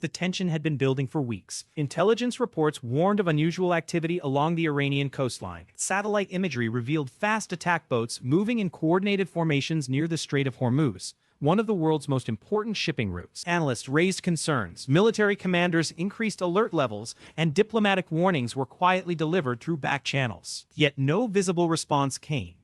The tension had been building for weeks. Intelligence reports warned of unusual activity along the Iranian coastline. Satellite imagery revealed fast attack boats moving in coordinated formations near the Strait of Hormuz, one of the world's most important shipping routes. Analysts raised concerns, military commanders increased alert levels, and diplomatic warnings were quietly delivered through back channels. Yet no visible response came.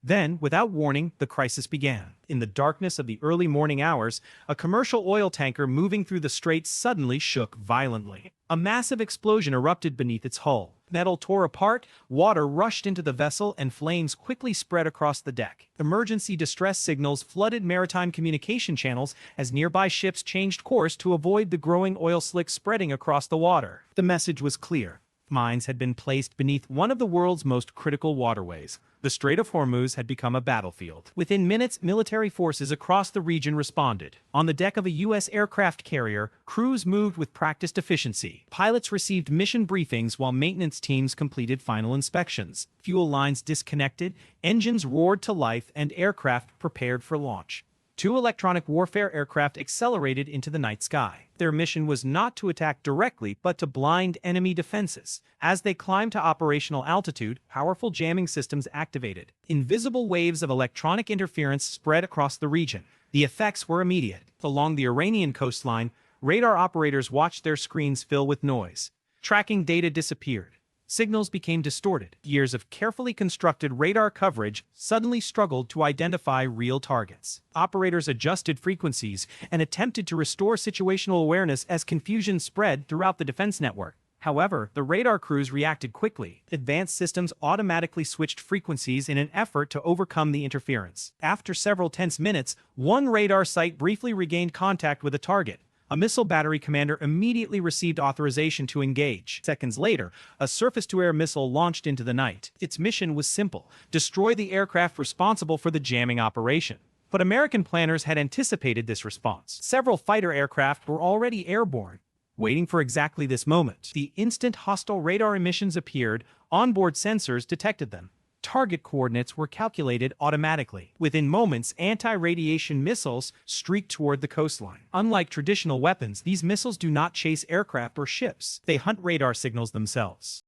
Then, without warning, the crisis began. In the darkness of the early morning hours, a commercial oil tanker moving through the strait suddenly shook violently. A massive explosion erupted beneath its hull. Metal tore apart, water rushed into the vessel, and flames quickly spread across the deck. Emergency distress signals flooded maritime communication channels as nearby ships changed course to avoid the growing oil slick spreading across the water. The message was clear. Mines had been placed beneath one of the world's most critical waterways. The Strait of Hormuz had become a battlefield. Within minutes, military forces across the region responded. On the deck of a U.S. aircraft carrier, crews moved with practiced efficiency. Pilots received mission briefings while maintenance teams completed final inspections. Fuel lines disconnected, engines roared to life, and aircraft prepared for launch. 2 electronic warfare aircraft accelerated into the night sky. Their mission was not to attack directly, but to blind enemy defenses. As they climbed to operational altitude, powerful jamming systems activated. Invisible waves of electronic interference spread across the region. The effects were immediate. Along the Iranian coastline, radar operators watched their screens fill with noise. Tracking data disappeared. Signals became distorted. Years of carefully constructed radar coverage suddenly struggled to identify real targets. Operators adjusted frequencies and attempted to restore situational awareness as confusion spread throughout the defense network. However, the radar crews reacted quickly. Advanced systems automatically switched frequencies in an effort to overcome the interference. After several tense minutes, one radar site briefly regained contact with a target. A missile battery commander immediately received authorization to engage. Seconds later, a surface-to-air missile launched into the night. Its mission was simple: destroy the aircraft responsible for the jamming operation. But American planners had anticipated this response. Several fighter aircraft were already airborne, waiting for exactly this moment. The instant hostile radar emissions appeared, onboard sensors detected them. Target coordinates were calculated automatically. Within moments, anti-radiation missiles streaked toward the coastline. Unlike traditional weapons, these missiles do not chase aircraft or ships. They hunt radar signals themselves.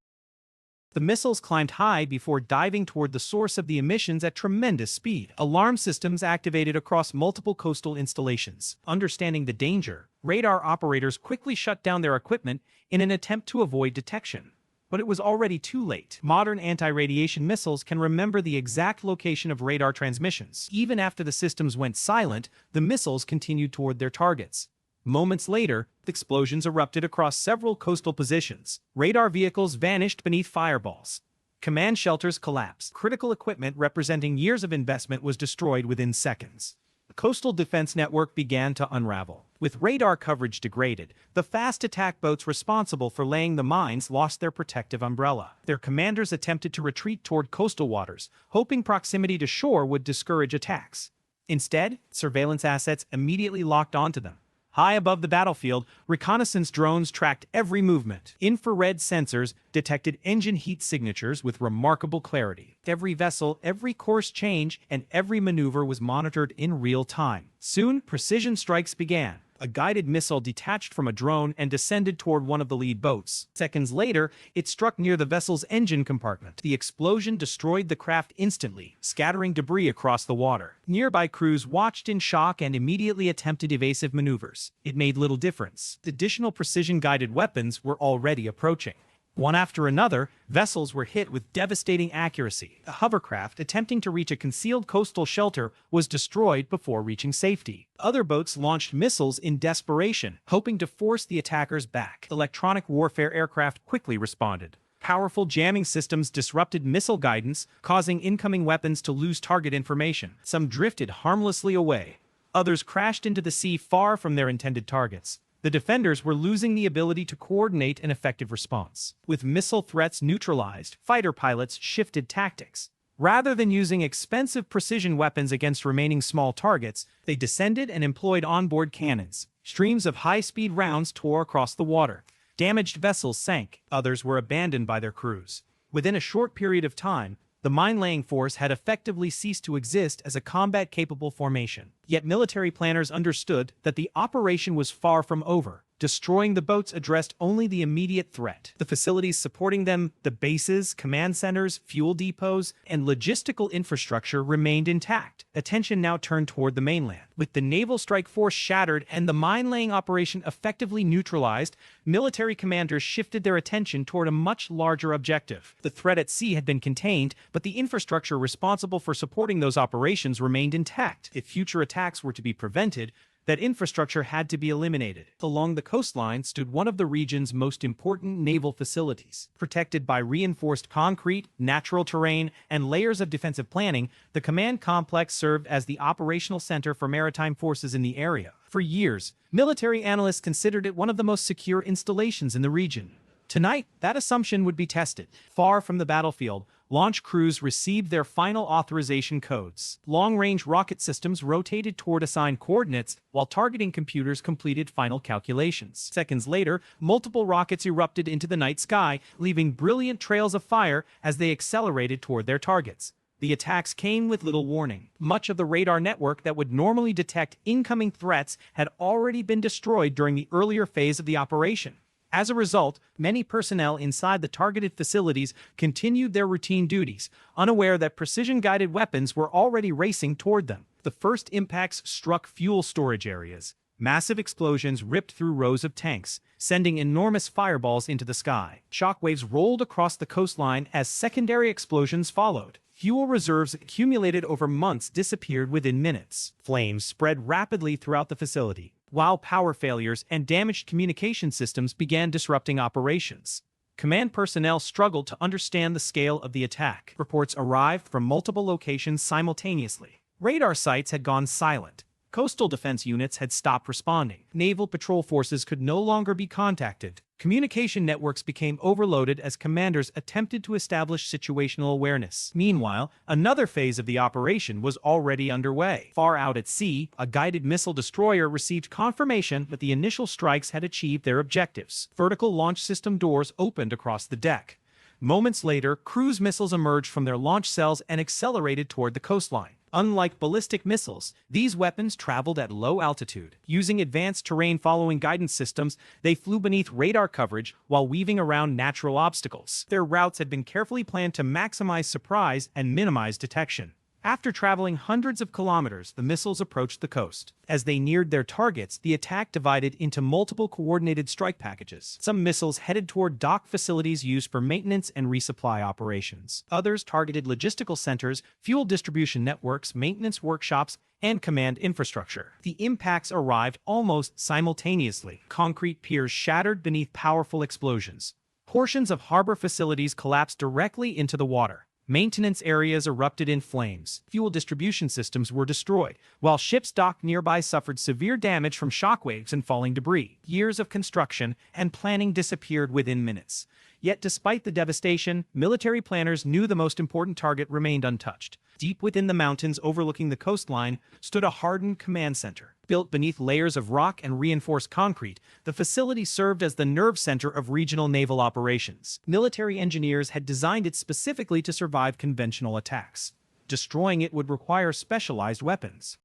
The missiles climbed high before diving toward the source of the emissions at tremendous speed. Alarm systems activated across multiple coastal installations. Understanding the danger, radar operators quickly shut down their equipment in an attempt to avoid detection. But it was already too late. Modern anti-radiation missiles can remember the exact location of radar transmissions. Even after the systems went silent, the missiles continued toward their targets. Moments later, explosions erupted across several coastal positions. Radar vehicles vanished beneath fireballs. Command shelters collapsed. Critical equipment representing years of investment was destroyed within seconds. The coastal defense network began to unravel. With radar coverage degraded, the fast attack boats responsible for laying the mines lost their protective umbrella. Their commanders attempted to retreat toward coastal waters, hoping proximity to shore would discourage attacks. Instead, surveillance assets immediately locked onto them. High above the battlefield, reconnaissance drones tracked every movement. Infrared sensors detected engine heat signatures with remarkable clarity. Every vessel, every course change, and every maneuver was monitored in real time. Soon, precision strikes began. A guided missile detached from a drone and descended toward one of the lead boats. Seconds later, it struck near the vessel's engine compartment. The explosion destroyed the craft instantly, scattering debris across the water. Nearby crews watched in shock and immediately attempted evasive maneuvers. It made little difference. Additional precision-guided weapons were already approaching. One after another, vessels were hit with devastating accuracy. A hovercraft attempting to reach a concealed coastal shelter was destroyed before reaching safety. Other boats launched missiles in desperation, hoping to force the attackers back. Electronic warfare aircraft quickly responded. Powerful jamming systems disrupted missile guidance, causing incoming weapons to lose target information. Some drifted harmlessly away. Others crashed into the sea far from their intended targets. The defenders were losing the ability to coordinate an effective response. With missile threats neutralized, fighter pilots shifted tactics. Rather than using expensive precision weapons against remaining small targets, they descended and employed onboard cannons. Streams of high-speed rounds tore across the water. Damaged vessels sank. Others were abandoned by their crews. Within a short period of time, the mine-laying force had effectively ceased to exist as a combat-capable formation. Yet military planners understood that the operation was far from over. Destroying the boats addressed only the immediate threat. The facilities supporting them, the bases, command centers, fuel depots, and logistical infrastructure remained intact. Attention now turned toward the mainland. With the naval strike force shattered and the mine-laying operation effectively neutralized, military commanders shifted their attention toward a much larger objective. The threat at sea had been contained, but the infrastructure responsible for supporting those operations remained intact. If future attacks were to be prevented, that infrastructure had to be eliminated. Along the coastline stood one of the region's most important naval facilities. Protected by reinforced concrete, natural terrain, and layers of defensive planning, the command complex served as the operational center for maritime forces in the area. For years, military analysts considered it one of the most secure installations in the region. Tonight, that assumption would be tested. Far from the battlefield, launch crews received their final authorization codes. Long-range rocket systems rotated toward assigned coordinates, while targeting computers completed final calculations. Seconds later, multiple rockets erupted into the night sky, leaving brilliant trails of fire as they accelerated toward their targets. The attacks came with little warning. Much of the radar network that would normally detect incoming threats had already been destroyed during the earlier phase of the operation. As a result, many personnel inside the targeted facilities continued their routine duties, unaware that precision-guided weapons were already racing toward them. The first impacts struck fuel storage areas. Massive explosions ripped through rows of tanks, sending enormous fireballs into the sky. Shockwaves rolled across the coastline as secondary explosions followed. Fuel reserves accumulated over months disappeared within minutes. Flames spread rapidly throughout the facility, while power failures and damaged communication systems began disrupting operations. Command personnel struggled to understand the scale of the attack. Reports arrived from multiple locations simultaneously. Radar sites had gone silent. Coastal defense units had stopped responding. Naval patrol forces could no longer be contacted. Communication networks became overloaded as commanders attempted to establish situational awareness. Meanwhile, another phase of the operation was already underway. Far out at sea, a guided missile destroyer received confirmation that the initial strikes had achieved their objectives. Vertical launch system doors opened across the deck. Moments later, cruise missiles emerged from their launch cells and accelerated toward the coastline. Unlike ballistic missiles, these weapons traveled at low altitude. Using advanced terrain-following guidance systems, they flew beneath radar coverage while weaving around natural obstacles. Their routes had been carefully planned to maximize surprise and minimize detection. After traveling hundreds of kilometers, the missiles approached the coast. As they neared their targets, the attack divided into multiple coordinated strike packages. Some missiles headed toward dock facilities used for maintenance and resupply operations. Others targeted logistical centers, fuel distribution networks, maintenance workshops, and command infrastructure. The impacts arrived almost simultaneously. Concrete piers shattered beneath powerful explosions. Portions of harbor facilities collapsed directly into the water. Maintenance areas erupted in flames. Fuel distribution systems were destroyed, while ships docked nearby suffered severe damage from shockwaves and falling debris. Years of construction and planning disappeared within minutes. Yet despite the devastation, military planners knew the most important target remained untouched. Deep within the mountains overlooking the coastline stood a hardened command center. Built beneath layers of rock and reinforced concrete, the facility served as the nerve center of regional naval operations. Military engineers had designed it specifically to survive conventional attacks. Destroying it would require specialized weapons.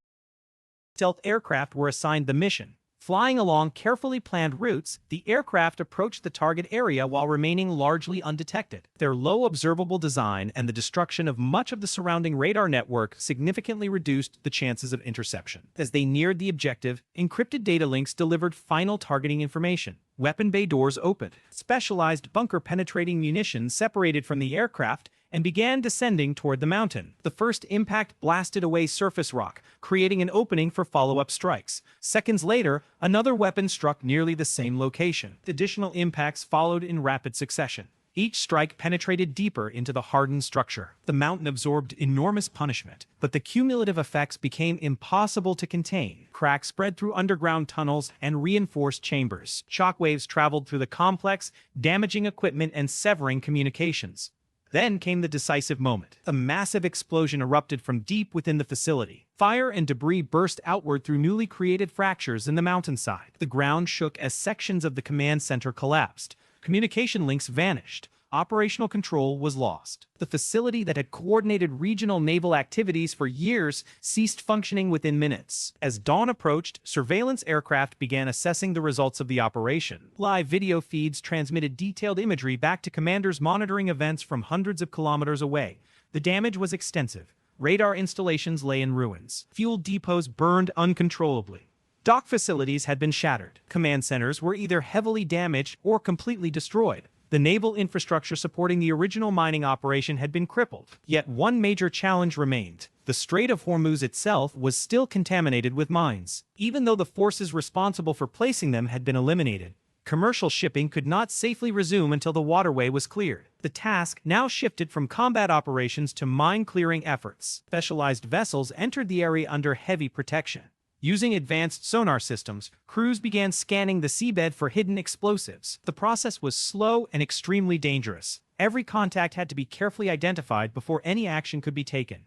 Stealth aircraft were assigned the mission. Flying along carefully planned routes, the aircraft approached the target area while remaining largely undetected. Their low observable design and the destruction of much of the surrounding radar network significantly reduced the chances of interception. As they neared the objective, encrypted data links delivered final targeting information. Weapon bay doors opened. Specialized bunker-penetrating munitions separated from the aircraft and began descending toward the mountain. The first impact blasted away surface rock, creating an opening for follow-up strikes. Seconds later, another weapon struck nearly the same location. Additional impacts followed in rapid succession. Each strike penetrated deeper into the hardened structure. The mountain absorbed enormous punishment, but the cumulative effects became impossible to contain. Cracks spread through underground tunnels and reinforced chambers. Shockwaves traveled through the complex, damaging equipment and severing communications. Then came the decisive moment. A massive explosion erupted from deep within the facility. Fire and debris burst outward through newly created fractures in the mountainside. The ground shook as sections of the command center collapsed. Communication links vanished. operational control was lost. The facility that had coordinated regional naval activities for years ceased functioning within minutes. As dawn approached, surveillance aircraft began assessing the results of the operation. Live video feeds transmitted detailed imagery back to commanders monitoring events from hundreds of kilometers away. The damage was extensive. Radar installations lay in ruins. Fuel depots burned uncontrollably. Dock facilities had been shattered. Command centers were either heavily damaged or completely destroyed. The naval infrastructure supporting the original mining operation had been crippled. Yet one major challenge remained. The Strait of Hormuz itself was still contaminated with mines. Even though the forces responsible for placing them had been eliminated, commercial shipping could not safely resume until the waterway was cleared. The task now shifted from combat operations to mine-clearing efforts. Specialized vessels entered the area under heavy protection. Using advanced sonar systems, crews began scanning the seabed for hidden explosives. The process was slow and extremely dangerous. Every contact had to be carefully identified before any action could be taken.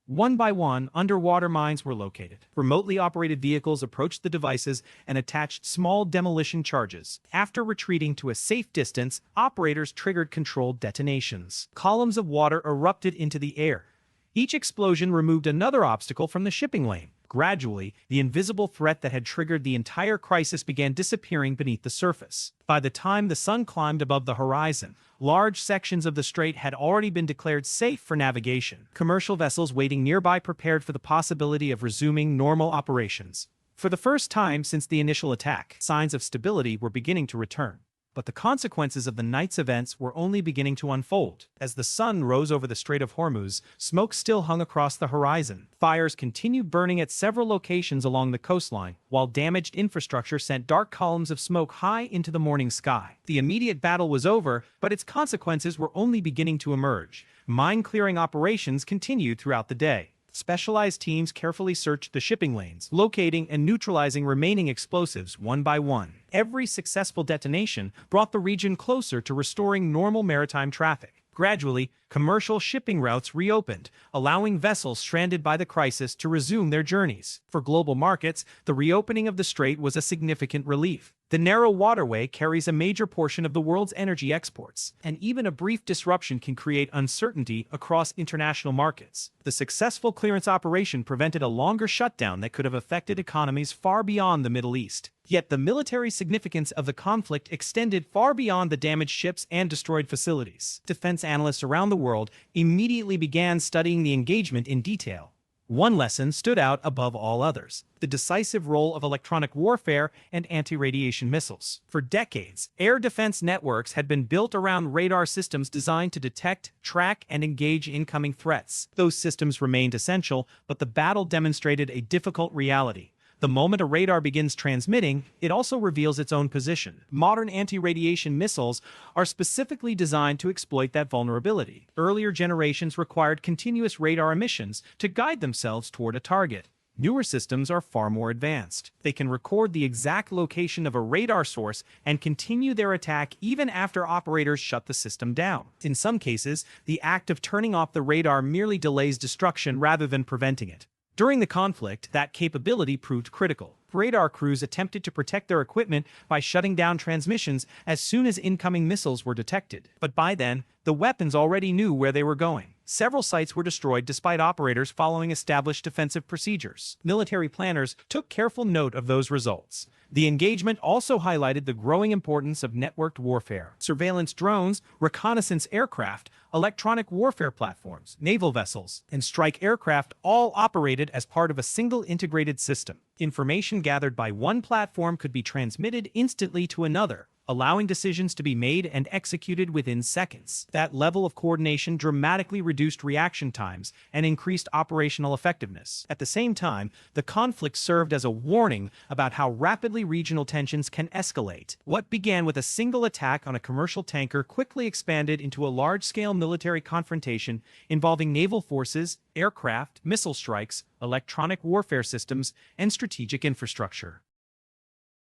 One by one, underwater mines were located. Remotely operated vehicles approached the devices and attached small demolition charges. After retreating to a safe distance, operators triggered controlled detonations. Columns of water erupted into the air. Each explosion removed another obstacle from the shipping lane. Gradually, the invisible threat that had triggered the entire crisis began disappearing beneath the surface. By the time the sun climbed above the horizon, large sections of the strait had already been declared safe for navigation. Commercial vessels waiting nearby prepared for the possibility of resuming normal operations. For the first time since the initial attack, signs of stability were beginning to return. But the consequences of the night's events were only beginning to unfold. As the sun rose over the Strait of Hormuz, smoke still hung across the horizon. Fires continued burning at several locations along the coastline, while damaged infrastructure sent dark columns of smoke high into the morning sky. The immediate battle was over, but its consequences were only beginning to emerge. Mine-clearing operations continued throughout the day. Specialized teams carefully searched the shipping lanes, locating and neutralizing remaining explosives one by one. Every successful detonation brought the region closer to restoring normal maritime traffic. Gradually, commercial shipping routes reopened, allowing vessels stranded by the crisis to resume their journeys. For global markets, the reopening of the strait was a significant relief. The narrow waterway carries a major portion of the world's energy exports, and even a brief disruption can create uncertainty across international markets. The successful clearance operation prevented a longer shutdown that could have affected economies far beyond the Middle East. Yet the military significance of the conflict extended far beyond the damaged ships and destroyed facilities. Defense analysts around the world immediately began studying the engagement in detail. One lesson stood out above all others: the decisive role of electronic warfare and anti-radiation missiles. For decades, air defense networks had been built around radar systems designed to detect, track, and engage incoming threats. Those systems remained essential, but the battle demonstrated a difficult reality. The moment a radar begins transmitting, it also reveals its own position. Modern anti-radiation missiles are specifically designed to exploit that vulnerability. Earlier generations required continuous radar emissions to guide themselves toward a target. Newer systems are far more advanced. They can record the exact location of a radar source and continue their attack even after operators shut the system down. In some cases, the act of turning off the radar merely delays destruction rather than preventing it. During the conflict, that capability proved critical. Radar crews attempted to protect their equipment by shutting down transmissions as soon as incoming missiles were detected. But by then, the weapons already knew where they were going. Several sites were destroyed despite operators following established defensive procedures. Military planners took careful note of those results. The engagement also highlighted the growing importance of networked warfare. Surveillance drones, reconnaissance aircraft, electronic warfare platforms, naval vessels, and strike aircraft all operated as part of a single integrated system. Information gathered by one platform could be transmitted instantly to another, allowing decisions to be made and executed within seconds. That level of coordination dramatically reduced reaction times and increased operational effectiveness. At the same time, the conflict served as a warning about how rapidly regional tensions can escalate. What began with a single attack on a commercial tanker quickly expanded into a large-scale military confrontation involving naval forces, aircraft, missile strikes, electronic warfare systems, and strategic infrastructure.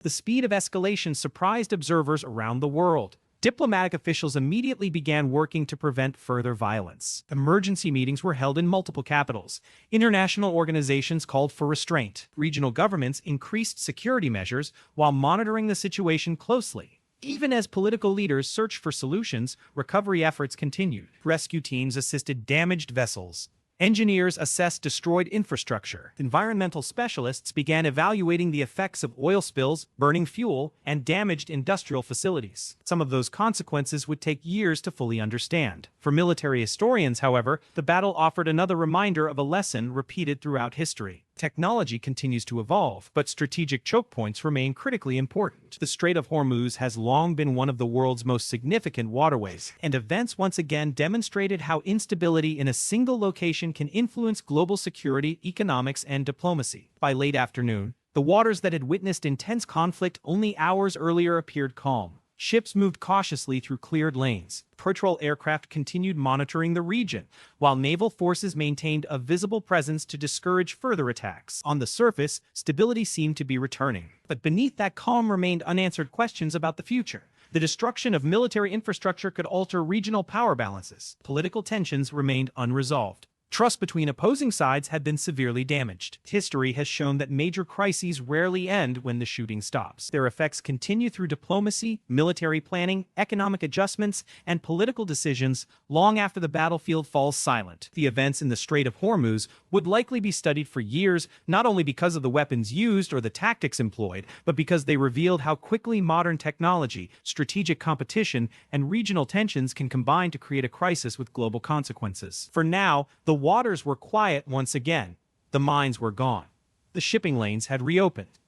The speed of escalation surprised observers around the world. Diplomatic officials immediately began working to prevent further violence. Emergency meetings were held in multiple capitals. International organizations called for restraint. Regional governments increased security measures while monitoring the situation closely. Even as political leaders searched for solutions, recovery efforts continued. Rescue teams assisted damaged vessels. Engineers assessed destroyed infrastructure. Environmental specialists began evaluating the effects of oil spills, burning fuel, and damaged industrial facilities. Some of those consequences would take years to fully understand. For military historians, however, the battle offered another reminder of a lesson repeated throughout history. Technology continues to evolve, but strategic choke points remain critically important. The Strait of Hormuz has long been one of the world's most significant waterways, and events once again demonstrated how instability in a single location can influence global security, economics, and diplomacy. By late afternoon, the waters that had witnessed intense conflict only hours earlier appeared calm. Ships moved cautiously through cleared lanes. Patrol aircraft continued monitoring the region, while naval forces maintained a visible presence to discourage further attacks. On the surface, stability seemed to be returning. But beneath that calm remained unanswered questions about the future. The destruction of military infrastructure could alter regional power balances. Political tensions remained unresolved. Trust between opposing sides had been severely damaged. History has shown that major crises rarely end when the shooting stops. Their effects continue through diplomacy, military planning, economic adjustments, and political decisions long after the battlefield falls silent. The events in the Strait of Hormuz would likely be studied for years, not only because of the weapons used or the tactics employed, but because they revealed how quickly modern technology, strategic competition, and regional tensions can combine to create a crisis with global consequences. For now, the waters were quiet once again. The mines were gone. The shipping lanes had reopened.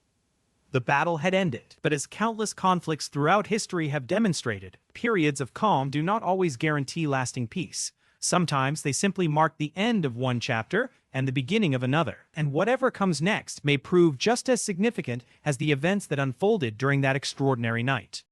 The battle had ended. But as countless conflicts throughout history have demonstrated, periods of calm do not always guarantee lasting peace. Sometimes they simply mark the end of one chapter and the beginning of another. And whatever comes next may prove just as significant as the events that unfolded during that extraordinary night.